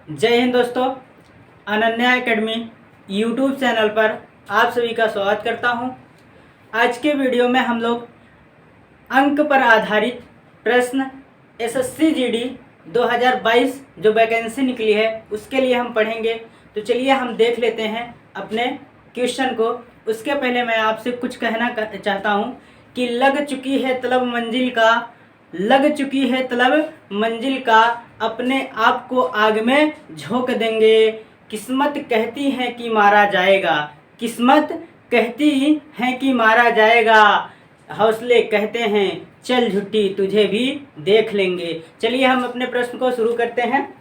जय हिंद दोस्तों, Ananya academy YouTube channel पर आप सभी का स्वागत करता हूं। आज के वीडियो में हम लोग अंक पर आधारित प्रश्न एसएससी जीडी 2022 जो वैकेंसी निकली है उसके लिए हम पढ़ेंगे। तो चलिए हम देख लेते हैं अपने क्वेश्चन को। उसके पहले मैं आपसे कुछ कहना चाहता हूं कि लग चुकी है तलब मंजिल का अपने आप को आग में झोंक देंगे। किस्मत कहती है कि मारा जाएगा, हौसले कहते हैं चल झुट्टी तुझे भी देख लेंगे। चलिए हम अपने प्रश्न को शुरू करते हैं।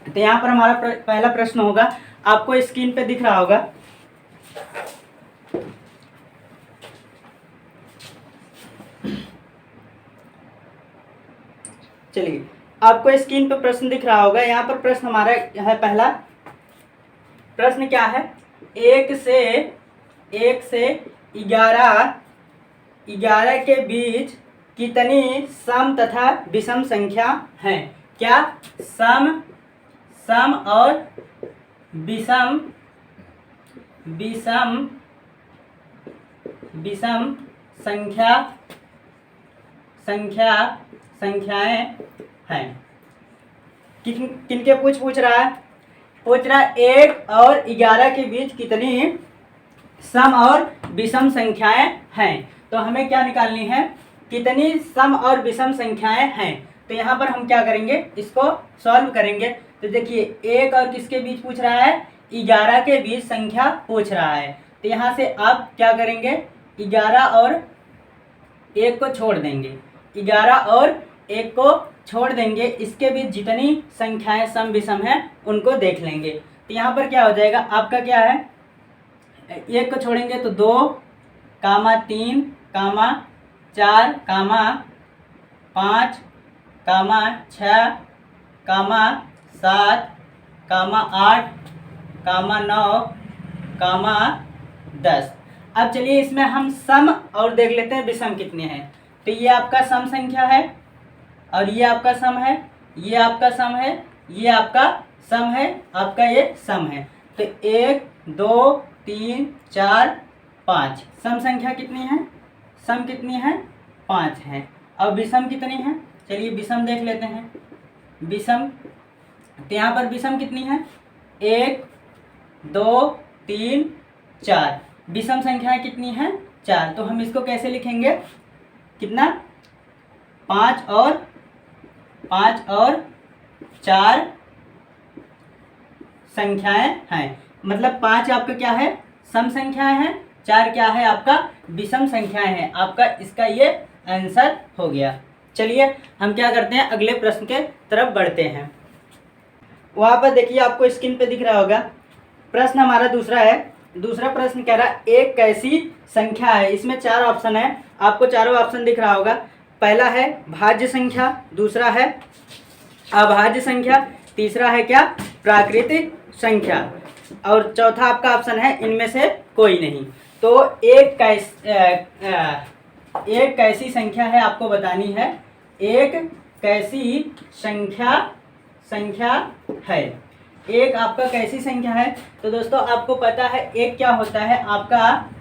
तो यहाँ पर हमारा पहला प्रश्न होगा, आपको स्क्रीन पे दिख रहा होगा। चलिए आपको स्क्रीन पर प्रश्न दिख रहा होगा। यहाँ पर प्रश्न हमारा है, पहला प्रश्न क्या है, 1 से 11 के बीच कितनी सम तथा विषम संख्या हैं? क्या सम और विषम संख्याएं हैं। किनके पूछ रहा है? 1 और 11 के बीच कितनी सम और विषम संख्याएं हैं। तो हमें क्या निकालनी है, कितनी सम और विषम संख्याएं हैं। तो यहाँ पर हम क्या करेंगे, इसको सॉल्व करेंगे। तो देखिए 1 और किसके बीच पूछ रहा है, 11 के बीच संख्या पूछ रहा है। तो यहाँ से आप क्या करेंगे, 11 और 1 को छोड़ देंगे, 11 और 1 को छोड़ देंगे। इसके बीच जितनी संख्याएं सम विषम हैं उनको देख लेंगे। तो यहाँ पर क्या हो जाएगा, आपका क्या है, 1 को छोड़ेंगे तो 2, 3, 4, 5, 6, 7, 8, 9, 10। अब चलिए इसमें हम सम और देख लेते हैं विषम कितने हैं। तो ये आपका सम संख्या है और ये आपका सम है, ये आपका सम है, ये आपका सम है, आपका ये सम है। तो 1, 2, 3, 4, 5 सम संख्या कितनी है, सम कितनी है, 5 है। और विषम कितनी है, चलिए विषम देख लेते हैं। विषम, तो यहाँ पर विषम कितनी है, 1, 2, 3, 4 विषम संख्याएं कितनी हैं, 4। तो हम इसको कैसे लिखेंगे, कितना, 5 और 4 संख्याएं हैं। मतलब 5 आपका क्या है, सम संख्याएं हैं, 4 क्या है आपका, विषम संख्याएं हैं। आपका इसका ये आंसर हो गया। चलिए हम क्या करते हैं, अगले प्रश्न के तरफ बढ़ते हैं। वहाँ पर देखिए आपको स्क्रीन पे दिख रहा होगा, प्रश्न हमारा दूसरा है। दूसरा प्रश्न कह रहा है, एक कैसी संख्या है, इसमें 4 ऑप्शन है, आपको चारों ऑप्शन दिख रहा होगा। पहला है भाज्य संख्या, दूसरा है अभाज्य संख्या, तीसरा है क्या, प्राकृतिक संख्या, और चौथा आपका ऑप्शन है इनमें से कोई नहीं। तो एक कैसी संख्या है आपको बतानी है, एक कैसी संख्या है, एक आपका कैसी संख्या है। तो दोस्तों आपको पता है एक क्या होता है, आपका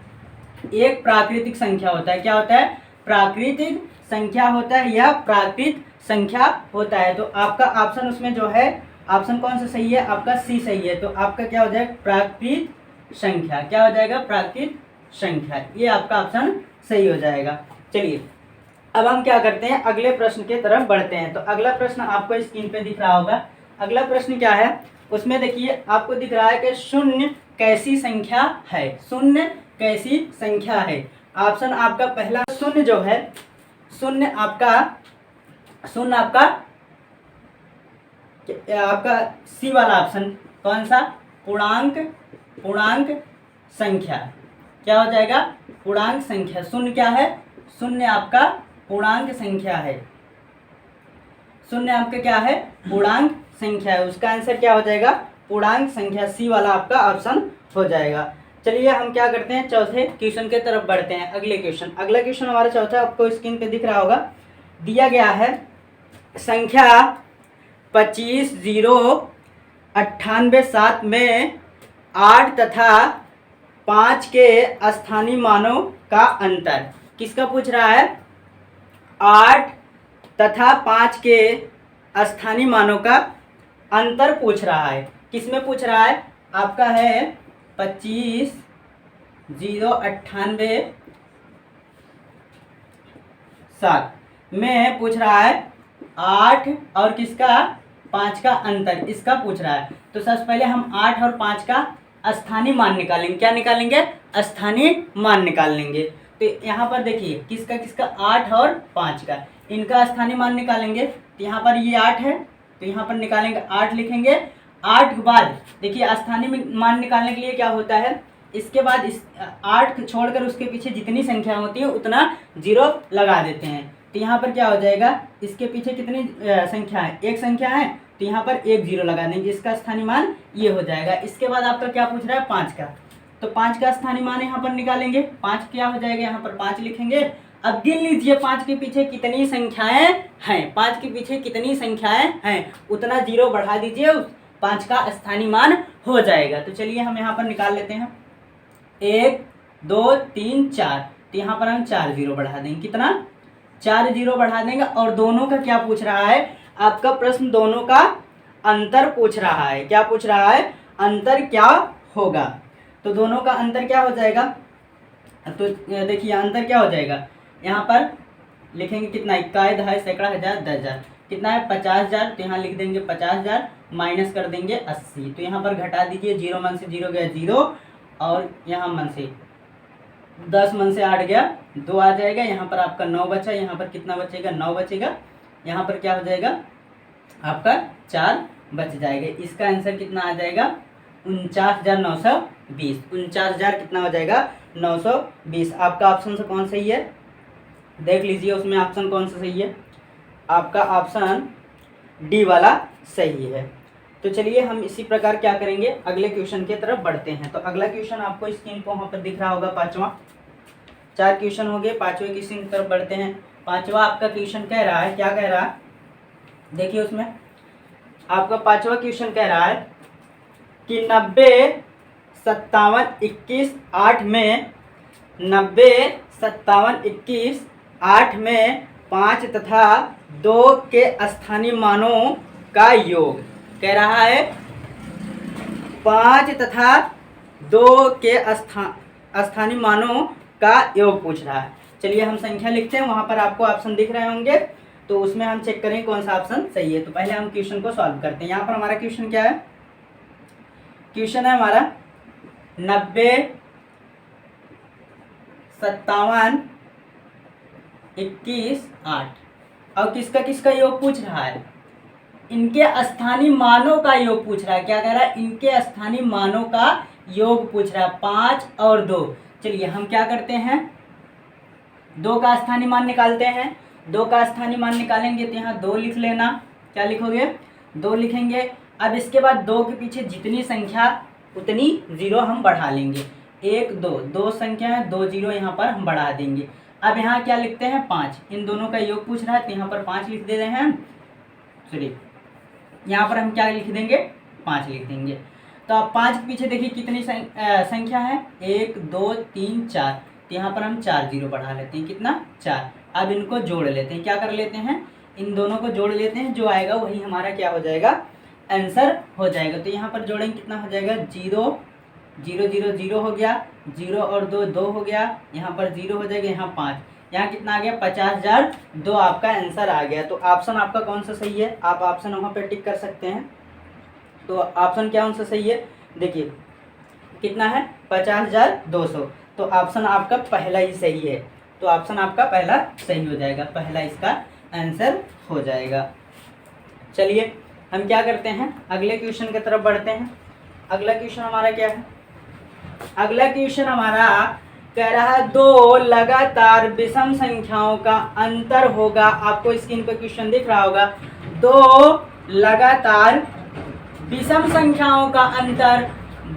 एक प्राकृतिक संख्या होता है। क्या होता है, प्राकृतिक संख्या होता है या प्राकृत संख्या होता है। तो आपका ऑप्शन उसमें जो है, ऑप्शन कौन सा सही है, आपका सी सही है। तो आपका क्या हो जाएगा, प्राकृत संख्या। क्या हो जाएगा, प्राकृत संख्या, ये आपका ऑप्शन सही हो जाएगा। चलिए अब हम क्या करते हैं, अगले प्रश्न के तरफ बढ़ते हैं। तो अगला प्रश्न आपको स्क्रीन पे दिख रहा होगा। अगला प्रश्न क्या है, उसमें देखिए आपको दिख रहा है कि शून्य कैसी संख्या है, शून्य कैसी संख्या है। ऑप्शन आपका पहला शून्य जो है, शून्य आपका सी वाला ऑप्शन, कौन सा, पूर्णांक संख्या। क्या हो जाएगा, पूर्णांक संख्या। शून्य क्या है, शून्य आपका पूर्णांक संख्या है, शून्य आपका क्या है, पूर्णांक संख्या है। उसका आंसर क्या हो जाएगा, पूर्णांक संख्या, सी वाला आपका ऑप्शन हो जाएगा। चलिए हम क्या करते हैं, चौथे क्वेश्चन के तरफ बढ़ते हैं। अगला क्वेश्चन हमारा चौथा आपको स्क्रीन पे दिख रहा होगा। दिया गया है संख्या 25 0 98 में 8 तथा 5 के स्थानीय मानों का अंतर। किसका पूछ रहा है? 8 तथा 5 के स्थानीय मानों का अंतर पूछ रहा है। किसमें पूछ रहा है? आपका है 25 0 98 7 में पूछ रहा है 8 और किसका? 5 का अंतर, इसका पूछ रहा है। तो सबसे पहले हम 8 और 5 का स्थानीय मान निकालेंगे। क्या निकालेंगे? स्थानीय मान निकाल लेंगे। तो यहाँ पर देखिए किसका किसका? 8 और 5 का, इनका स्थानीय मान निकालेंगे। तो यहाँ पर ये 8 है, तो यहाँ पर निकालेंगे 8 लिखेंगे। 8 के बाद देखिए स्थानीय मान निकालने के लिए क्या होता है, इसके बाद इस 8 छोड़कर उसके पीछे जितनी संख्या होती है उतना 0 लगा देते हैं। तो यहाँ पर क्या हो जाएगा? इसके पीछे कितनी संख्या है? एक संख्या है, तो यहाँ पर एक 0 लगा देंगे, इसका स्थानीय मान ये हो जाएगा। इसके बाद आपका क्या पूछ रहा है? 5 का, तो 5 का स्थानीय मान यहाँ पर निकालेंगे। 5 क्या हो जाएगा? यहाँ पर 5 लिखेंगे। अब गिन लीजिए 5 के पीछे कितनी संख्याएं हैं। 5 के पीछे कितनी संख्याएं हैं उतना 0 बढ़ा दीजिए, 5 का स्थानीय मान हो जाएगा। तो चलिए हम यहाँ पर निकाल लेते हैं। 1 2 3 4, तो यहाँ पर हम 4 0 बढ़ा देंगे। कितना? 4 0 बढ़ा देंगे। और दोनों का क्या पूछ रहा है? आपका प्रश्न दोनों का अंतर पूछ रहा है। क्या पूछ रहा है? अंतर क्या होगा। तो दोनों का अंतर क्या हो जाएगा? तो देखिए अंतर क्या हो जाएगा, यहाँ पर लिखेंगे कितना? 21 दहाई सैकड़ा हजार 10,000, कितना है? 50,000। तो यहाँ लिख देंगे 50,000, माइनस कर देंगे 80। तो यहाँ पर घटा दीजिए, 0 मन से 0 गया 0, और यहाँ मन से 10 मन से 8 गया 2 आ जाएगा। यहाँ पर आपका 9 बचा, यहाँ पर कितना बचेगा? 9 बचेगा। यहाँ पर क्या हो जाएगा? आपका 4 बच जाएगा। इसका आंसर कितना आ जाएगा? 49,920। 49,000 कितना हो जाएगा? 920। आपका ऑप्शन से कौन सही है? देख लीजिए उसमें ऑप्शन कौन सा सही है। आपका ऑप्शन डी वाला सही है। तो चलिए हम इसी प्रकार क्या करेंगे, अगले क्वेश्चन की तरफ बढ़ते हैं। तो अगला क्वेश्चन आपको स्क्रीन पर वहाँ पर दिख रहा होगा, 5वां। 4 क्वेश्चन हो गए, 5वें क्वेश्चन की तरफ बढ़ते हैं। 5वां आपका क्वेश्चन कह रहा है, क्या कह रहा है देखिए उसमें। आपका 5वां क्वेश्चन कह रहा है कि 90 57 21 8 में 90 57 21 8 में 5 तथा 2 के स्थानीय मानों का योग। कह रहा है 5 तथा 2 के स्थानीय मानों का योग पूछ रहा है। चलिए हम संख्या लिखते हैं, वहाँ पर आपको ऑप्शन दिख रहे होंगे, तो उसमें हम चेक करें कौन सा ऑप्शन सही है। तो पहले हम क्वेश्चन को सॉल्व करते हैं। यहाँ पर हमारा क्वेश्चन क्या है? क्वेश्चन है हमारा 90 57 21 8 और किसका किसका योग पूछ रहा है? इनके स्थानीय मानों का योग पूछ रहा है। क्या कह रहा है? इनके स्थानीय मानों का योग पूछ रहा है, 5 और 2। चलिए हम क्या करते हैं, 2 का स्थानीय मान निकालते हैं। 2 का स्थानीय मान निकालेंगे तो यहाँ 2 लिख लेना। क्या लिखोगे? 2 लिखेंगे। अब इसके बाद 2 के पीछे जितनी संख्या उतनी 0 हम बढ़ा लेंगे। 1 2 2 संख्या है, 2 0 यहाँ पर हम बढ़ा देंगे। अब यहाँ क्या लिखते हैं? 5। इन दोनों का योग पूछ रहा है तो यहाँ पर 5 लिख दे रहे हैं। चलिए यहाँ पर हम क्या लिख देंगे? 5 लिख देंगे। तो अब 5 के पीछे देखिए कितनी संख्या है? 1 2 3 4, तो यहाँ पर हम 4 0 बढ़ा लेते हैं। कितना? 4। अब इनको जोड़ लेते हैं। क्या कर लेते हैं? इन दोनों को जोड़ लेते हैं, जो आएगा वही हमारा क्या हो जाएगा? आंसर हो जाएगा। तो यहाँ पर जोड़ेंगे, कितना हो जाएगा? 0 0 0 0 हो गया, 0 और 2 2 हो गया, यहाँ पर 0 हो जाएगा, यहाँ 5, यहाँ कितना आ गया? 50,002 आपका आंसर आ गया। तो ऑप्शन आपका कौन सा सही है? आप ऑप्शन वहाँ पर टिक कर सकते हैं। तो ऑप्शन क्या कौन सा सही है? देखिए कितना है? 50,200। तो ऑप्शन आपका पहला ही सही है। तो ऑप्शन आपका पहला सही हो जाएगा, पहला इसका आंसर हो जाएगा। चलिए हम क्या करते हैं, अगले क्वेश्चन की तरफ बढ़ते हैं। अगला क्वेश्चन हमारा क्या है? अगला क्वेश्चन हमारा कह रहा है 2 लगातार विषम संख्याओं का अंतर होगा। आपको स्क्रीन पर क्वेश्चन दिख रहा होगा। 2 लगातार विषम संख्याओं का अंतर,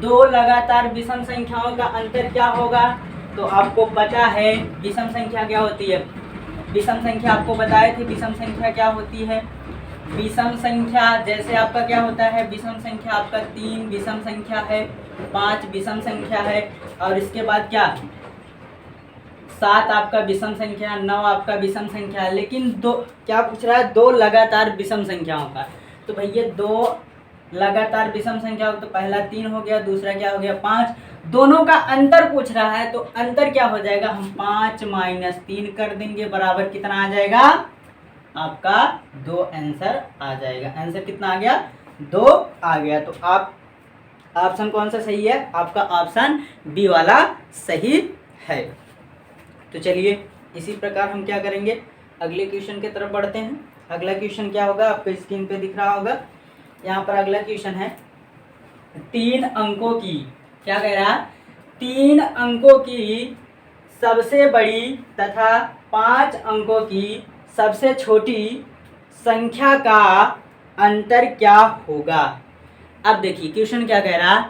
2 लगातार विषम संख्याओं का अंतर क्या होगा? तो आपको पता है विषम संख्या क्या होती है। विषम संख्या आपको बताए थे, विषम संख्या क्या होती है? विषम संख्या, जैसे आपका क्या होता है विषम संख्या, आपका 3 विषम संख्या है, 5 विषम संख्या है, और इसके बाद क्या 7 आपका विषम संख्या, 9 आपका विषम संख्या है। लेकिन दो क्या पूछ रहा है, 2 लगातार विषम संख्याओं का। तो भैया 2 लगातार विषम संख्याओं, तो पहला 3 हो गया, दूसरा क्या हो गया 5, दोनों का अंतर पूछ रहा है। तो अंतर क्या हो जाएगा, हम 5 - 3 कर देंगे, बराबर कितना आ जाएगा आपका 2 आंसर आ जाएगा। आंसर कितना आ गया 2 आ गया। तो आप ऑप्शन कौन सा सही है, आपका ऑप्शन बी वाला सही है। तो चलिए इसी प्रकार हम क्या करेंगे, अगले क्वेश्चन की तरफ बढ़ते हैं। अगला क्वेश्चन क्या होगा, आपको स्क्रीन पे दिख रहा होगा। यहाँ पर अगला क्वेश्चन है 3 अंकों की, क्या कह रहा है, 3 अंकों की सबसे बड़ी तथा 5 अंकों की सबसे छोटी संख्या का अंतर क्या होगा। अब देखिए क्वेश्चन क्या कह रहा है,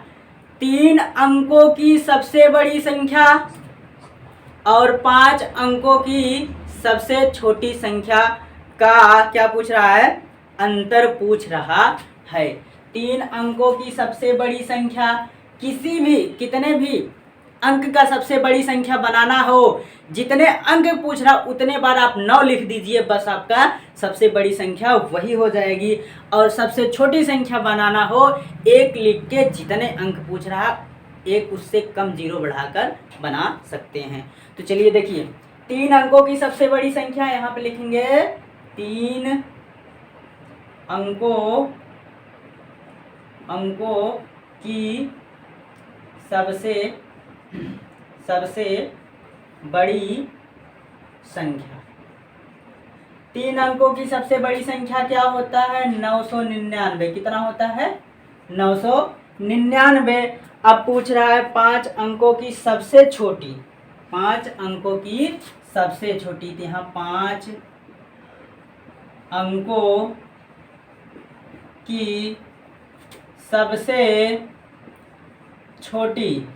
3 अंकों की सबसे बड़ी संख्या और 5 अंकों की सबसे छोटी संख्या का क्या पूछ रहा है, अंतर पूछ रहा है। 3 अंकों की सबसे बड़ी संख्या, किसी भी कितने भी अंक का सबसे बड़ी संख्या बनाना हो, जितने अंक पूछ रहा उतने बार आप 9 लिख दीजिए, बस आपका सबसे बड़ी संख्या वही हो जाएगी। और सबसे छोटी संख्या बनाना हो, 1 लिख के जितने अंक पूछ रहा एक उससे कम 0 बढ़ाकर बना सकते हैं। तो चलिए देखिए 3 अंकों की सबसे बड़ी संख्या, यहाँ पे लिखेंगे 3 अंकों की सबसे बड़ी संख्या। 3 अंकों की सबसे बड़ी संख्या क्या होता है, 999। कितना होता है 999। अब पूछ रहा है 5 अंकों की सबसे छोटी, 5 अंकों की सबसे छोटी, तो यहाँ 5 अंकों की सबसे छोटी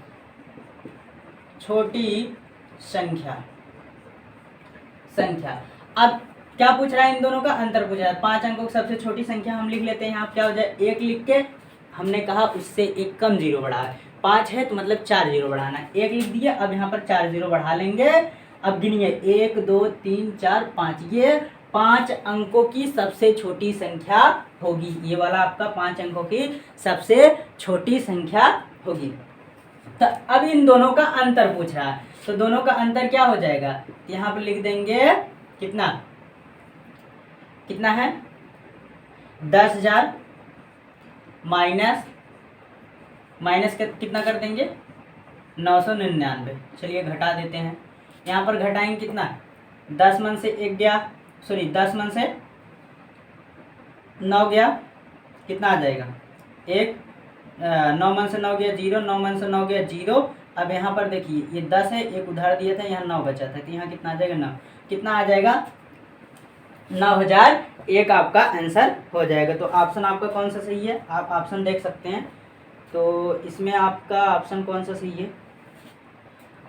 संख्या। अब क्या पूछ रहा है, इन दोनों का अंतर पूछ रहा है। 5 अंकों की सबसे छोटी संख्या हम लिख लेते हैं, यहाँ क्या हो जाए 1 लिख के, हमने कहा उससे एक कम 0 बढ़ा है, 5 है तो मतलब 4 0 बढ़ाना है, 1 लिख दिए, अब यहाँ पर 4 0 बढ़ा लेंगे। अब गिनिए 1 2 3 4 5, ये 5 अंकों की सबसे छोटी संख्या होगी। ये वाला आपका 5 अंकों की सबसे छोटी संख्या होगी। तो अब इन दोनों का अंतर पूछ रहा है, तो दोनों का अंतर क्या हो जाएगा, यहाँ पर लिख देंगे कितना है 10,000 माइनस कितना कर देंगे 999। चलिए घटा देते हैं, यहाँ पर घटाएंगे कितना 10 मन से 1 गया, सॉरी 10 मन से 9 गया, कितना आ जाएगा 1, 9 मन से 9 गया 0, 9 मन से 9 गया 0। अब यहाँ पर देखिए ये 10 है, एक उधार दिया था, यहाँ 9 बचा था, तो यहाँ कितना आ जाएगा 9, कितना आ जाएगा 9001 आपका आंसर हो जाएगा। तो ऑप्शन आपका कौन सा सही है, आप ऑप्शन देख सकते हैं। तो इसमें आपका ऑप्शन कौन सा सही है,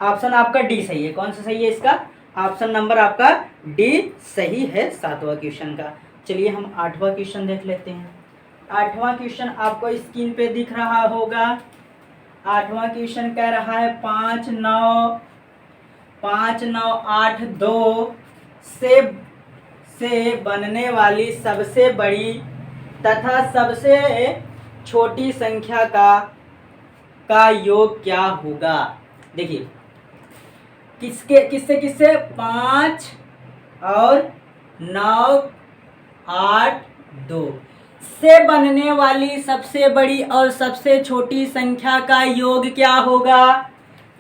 ऑप्शन आपका डी सही है। कौन सा सही है इसका, ऑप्शन नंबर आपका डी सही है 7वां क्वेश्चन का। चलिए हम 8वां क्वेश्चन देख लेते हैं। 8वां क्वेश्चन आपको स्क्रीन पे दिख रहा होगा। 8वां क्वेश्चन कह रहा है 5 9 8 2 से बनने वाली सबसे बड़ी तथा सबसे छोटी संख्या का योग क्या होगा। देखिए किससे 5 और 9 8 2 से बनने वाली सबसे बड़ी और सबसे छोटी संख्या का योग क्या होगा।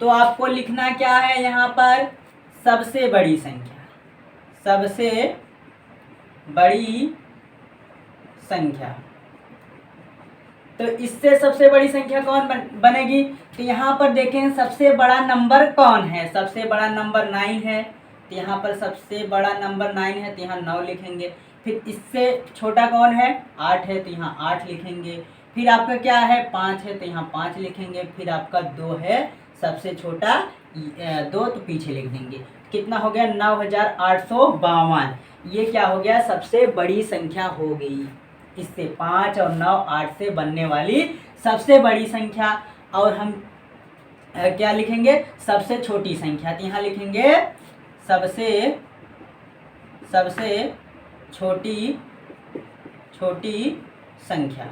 तो आपको लिखना क्या है यहाँ पर, सबसे बड़ी संख्या, सबसे बड़ी संख्या। तो इससे सबसे बड़ी संख्या कौन बनेगी, तो यहाँ पर देखें सबसे बड़ा नंबर कौन है, सबसे बड़ा नंबर 9 है, तो यहाँ पर सबसे बड़ा नंबर 9 है, तो यहाँ 9 लिखेंगे। फिर इससे छोटा कौन है 8 है, तो यहाँ 8 लिखेंगे। फिर आपका क्या है 5 है, तो यहाँ 5 लिखेंगे। फिर आपका 2 है सबसे छोटा, 2 तो पीछे लिख देंगे। कितना हो गया 9852। ये क्या हो गया सबसे बड़ी संख्या हो गई। इससे 5 और 9 8 से बनने वाली सबसे बड़ी संख्या। और हम क्या लिखेंगे सबसे छोटी संख्या। तो यहाँ लिखेंगे सबसे छोटी संख्या।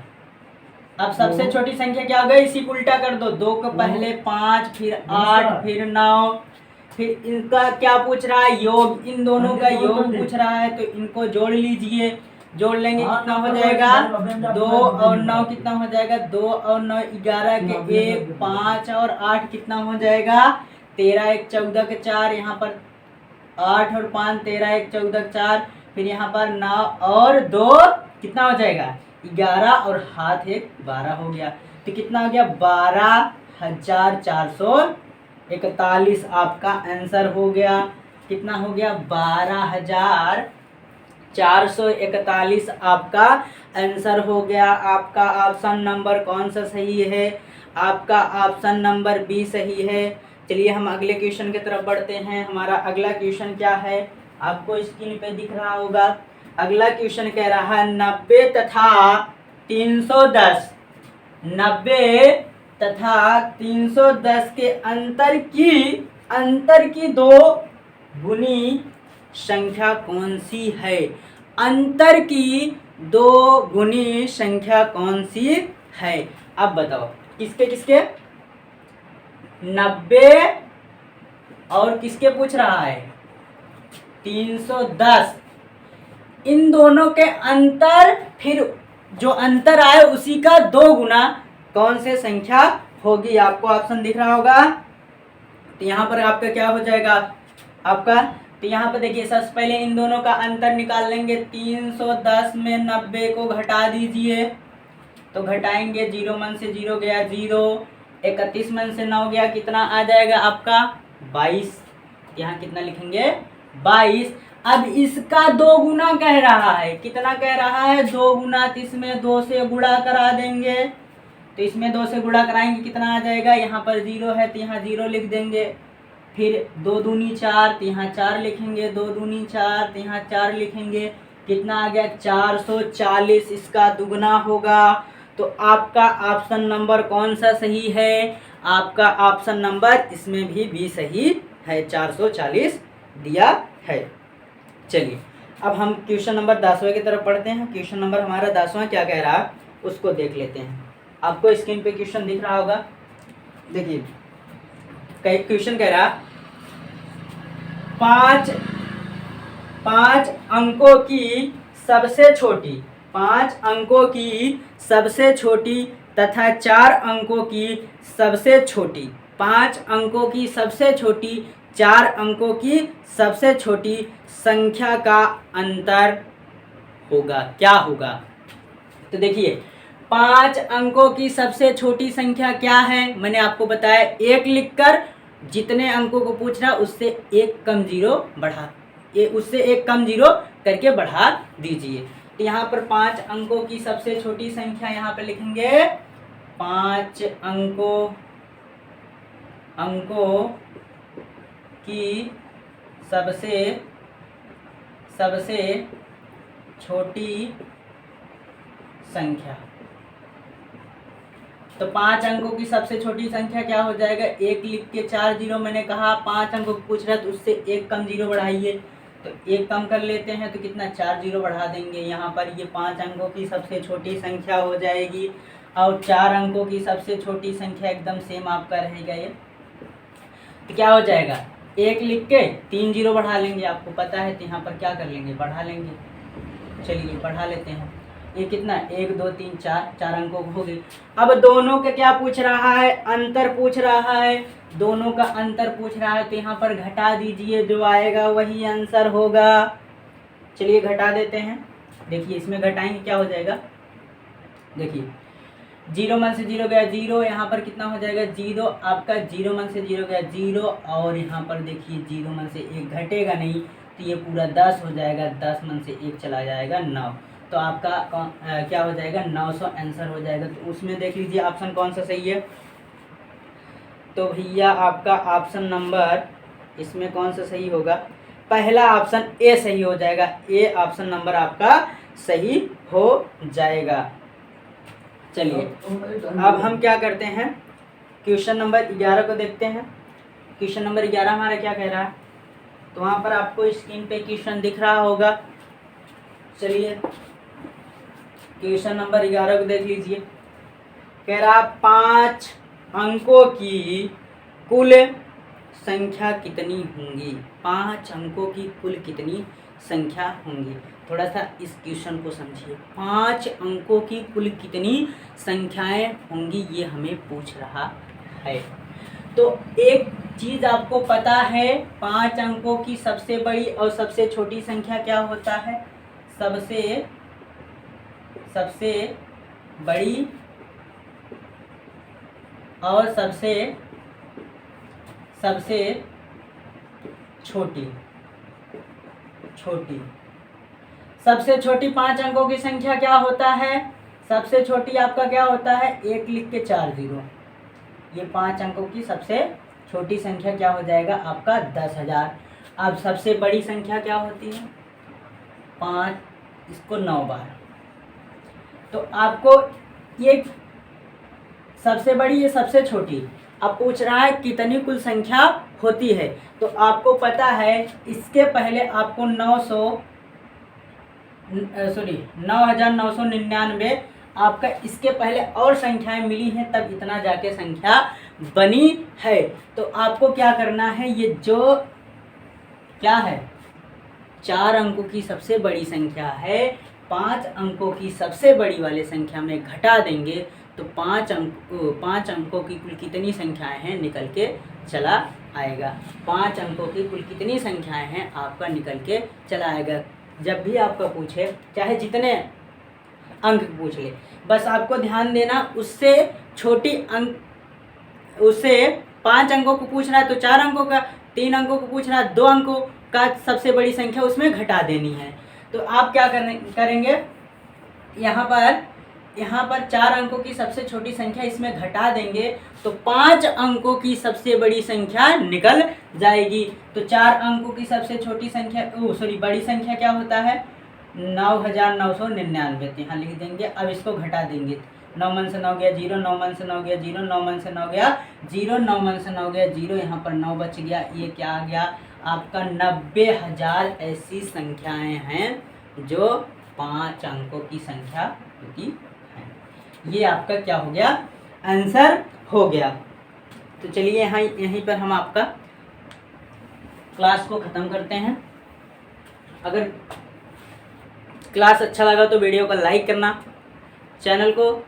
अब सबसे छोटी संख्या क्या हो गई, इसी को उल्टा कर दो। 2 को पहले 5 फिर 8 फिर 9 फिर इनका क्या पूछ रहा है योग, इन दोनों का योग पूछ रहा है। तो इनको जोड़ लीजिए, जोड़ लेंगे कितना हो जाएगा 2 और 9 कितना हो जाएगा 2 और 9 11 के 1 5 और 8 कितना हो जाएगा 13 1 14 के 4। यहाँ पर 8 और 5 13 1 14 के 4। फिर यहाँ पर 9 और 2 कितना हो जाएगा 11 और हाथ 1 12 हो गया। तो कितना हो गया 12,441 आपका आंसर हो गया। कितना हो गया 12,441 आपका आंसर हो गया। आपका ऑप्शन नंबर कौन सा सही है, आपका ऑप्शन नंबर बी सही है। चलिए हम अगले क्वेश्चन की तरफ बढ़ते हैं। हमारा अगला क्वेश्चन क्या है आपको स्क्रीन पे दिख रहा होगा। अगला क्वेश्चन कह रहा है 90 तथा 310 के अंतर की 2 गुनी संख्या कौन सी है। अंतर की 2 गुनी संख्या कौन सी है। अब बताओ किसके 90 और किसके पूछ रहा है 310। इन दोनों के अंतर, फिर जो अंतर आए उसी का 2 गुना कौन से संख्या होगी। आपको ऑप्शन दिख रहा होगा। तो यहाँ पर आपका क्या हो जाएगा आपका, तो यहाँ पर देखिए सबसे पहले इन दोनों का अंतर निकाल लेंगे। 310 में 90 को घटा दीजिए। तो घटाएंगे 0 मन से 0 गया 0, 31 मन से 9 गया कितना आ जाएगा आपका 22। यहाँ कितना लिखेंगे 22। अब इसका 2 गुना कह रहा है, कितना कह रहा है 2 गुना। तो इसमें 2 से गुणा करा देंगे। तो इसमें 2 से गुणा कराएंगे कितना आ जाएगा, यहाँ पर 0 है तो यहाँ 0 लिख देंगे। फिर 2 दूनी 4 तो यहाँ 4 लिखेंगे, 2 दूनी 4 तो यहाँ 4 लिखेंगे। कितना आ गया 440 इसका दुगना होगा। तो आपका ऑप्शन नंबर कौन सा सही है, आपका ऑप्शन नंबर इसमें भी बी सही है, 440 दिया है। चलिए अब हम क्वेश्चन नंबर 10वें की तरफ पढ़ते हैं। क्वेश्चन नंबर हमारा 10वां क्या कह रहा है उसको देख लेते हैं। आपको स्क्रीन पे क्वेश्चन दिख रहा होगा। देखिए क्वेश्चन कह रहा 5 अंकों की सबसे छोटी तथा 4 अंकों की सबसे छोटी, 5 अंकों की सबसे छोटी 4 अंकों की सबसे छोटी संख्या का अंतर होगा, क्या होगा। तो देखिए 5 अंकों की सबसे छोटी संख्या क्या है, मैंने आपको बताया 1 लिखकर जितने अंकों को पूछ रहा उससे 1 कम 0 बढ़ा, उससे 1 कम 0 करके बढ़ा दीजिए। तो यहाँ पर 5 अंकों की सबसे छोटी संख्या यहाँ पर लिखेंगे 5 अंकों की सबसे छोटी संख्या। तो 5 अंकों की सबसे छोटी संख्या क्या हो जाएगा, 1 लिख के 4 0 मैंने कहा। 5 अंकों को पूछ रहा है तो उससे 1 कम 0 बढ़ाइए। तो 1 कम कर लेते हैं तो कितना 4 0 बढ़ा देंगे। यहाँ पर ये 5 अंकों की सबसे छोटी संख्या हो जाएगी और 4 अंकों की सबसे छोटी संख्या एकदम सेम आपका रहेगा। ये तो क्या हो जाएगा 1 लिख के 3 0 बढ़ा लेंगे, आपको पता है। तो यहाँ पर क्या कर लेंगे बढ़ा लेंगे। चलिए बढ़ा लेते हैं। ये कितना 1 2 3 4 अंकों हो गई। अब दोनों का क्या पूछ रहा है, अंतर पूछ रहा है, दोनों का अंतर पूछ रहा है। तो यहाँ पर घटा दीजिए, जो आएगा वही आंसर होगा। चलिए घटा देते हैं। देखिए इसमें घटाएंगे क्या हो जाएगा, देखिए 0 मन से 0 गया 0, यहाँ पर कितना हो जाएगा 0 आपका, 0 मन से 0 गया 0 और यहाँ पर देखिए 0 मन से 1 घटेगा नहीं तो ये पूरा 10 हो जाएगा। 10 मन से 1 चला जाएगा 9। तो आपका क्या हो जाएगा 900 आंसर हो जाएगा। तो उसमें देख लीजिए ऑप्शन कौन सा सही है। तो भैया आपका ऑप्शन नंबर इसमें कौन सा सही होगा? पहला ऑप्शन ए सही हो जाएगा। ए ऑप्शन नंबर आपका सही हो जाएगा। चलिए अब हम क्या करते हैं, क्वेश्चन नंबर 11 को देखते हैं। क्वेश्चन नंबर 11 हमारा क्या कह रहा है? तो वहाँ पर आपको स्क्रीन पे क्वेश्चन दिख रहा होगा। चलिए क्वेश्चन नंबर 11 को देख लीजिए। कह रहा 5 अंकों की कुल संख्या कितनी होंगी? 5 अंकों की कुल कितनी संख्या होंगी? थोड़ा सा इस क्वेश्चन को समझिए। 5 अंकों की कुल कितनी संख्याएं होंगी, ये हमें पूछ रहा है। तो एक चीज़ आपको पता है, 5 अंकों की सबसे बड़ी और सबसे छोटी संख्या क्या होता है? सबसे बड़ी और सबसे छोटी। सबसे छोटी 5 अंकों की संख्या क्या होता है? सबसे छोटी आपका क्या होता है? 1 लिख के 4 0। ये 5 अंकों की सबसे छोटी संख्या क्या हो जाएगा आपका? 10,000। अब सबसे बड़ी संख्या क्या होती है? 5, इसको 9 बार। तो आपको ये सबसे बड़ी, ये सबसे छोटी। अब पूछ रहा है कितनी कुल संख्या होती है। तो आपको पता है इसके पहले आपको 9,999 आपका इसके पहले और संख्याएं मिली हैं, तब इतना जाके संख्या बनी है। तो आपको क्या करना है, ये जो क्या है 4 अंकों की सबसे बड़ी संख्या है, 5 अंकों की सबसे बड़ी वाले संख्या में घटा देंगे तो 5 अंकों की कुल कितनी संख्याएं हैं निकल के चला आएगा। 5 अंकों की कुल कितनी संख्याएं हैं आपका निकल के चला आएगा। जब भी आपका पूछे, चाहे जितने अंक पूछ ले, बस आपको ध्यान देना उससे छोटी अंक, उससे 5 अंकों को पूछ रहा है तो 4 अंकों का, 3 अंकों को पूछ रहा है 2 अंकों का सबसे बड़ी संख्या उसमें घटा देनी है। तो आप क्या करेंगे, यहाँ पर 4 अंकों की सबसे छोटी संख्या इसमें घटा देंगे तो 5 अंकों की सबसे बड़ी संख्या निकल जाएगी। तो 4 अंकों की सबसे छोटी संख्या बड़ी संख्या क्या होता है? 9,999। यहाँ लिख देंगे। अब इसको घटा देंगे, 9 मन से 9 गया 0, 9 मन से 9 गया 0, 9 मन से 9 गया 0, 9 मन से 9 गया 0, यहाँ पर 9 बच गया। ये क्या आ गया आपका? 90,000 ऐसी संख्याएं हैं जो 5 अंकों की संख्या होती है। ये आपका क्या हो गया? आंसर हो गया। तो चलिए यहीं पर हम आपका क्लास को ख़त्म करते हैं। अगर क्लास अच्छा लगा तो वीडियो को लाइक करना, चैनल को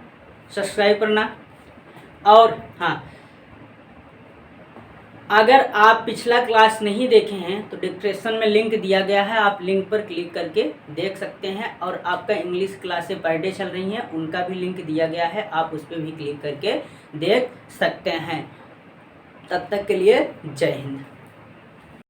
सब्सक्राइब करना, और हाँ, अगर आप पिछला क्लास नहीं देखे हैं तो डिस्क्रिप्शन में लिंक दिया गया है, आप लिंक पर क्लिक करके देख सकते हैं। और आपका इंग्लिश क्लासें पर डे चल रही हैं, उनका भी लिंक दिया गया है, आप उस पर भी क्लिक करके देख सकते हैं। तब तक के लिए जय हिंद।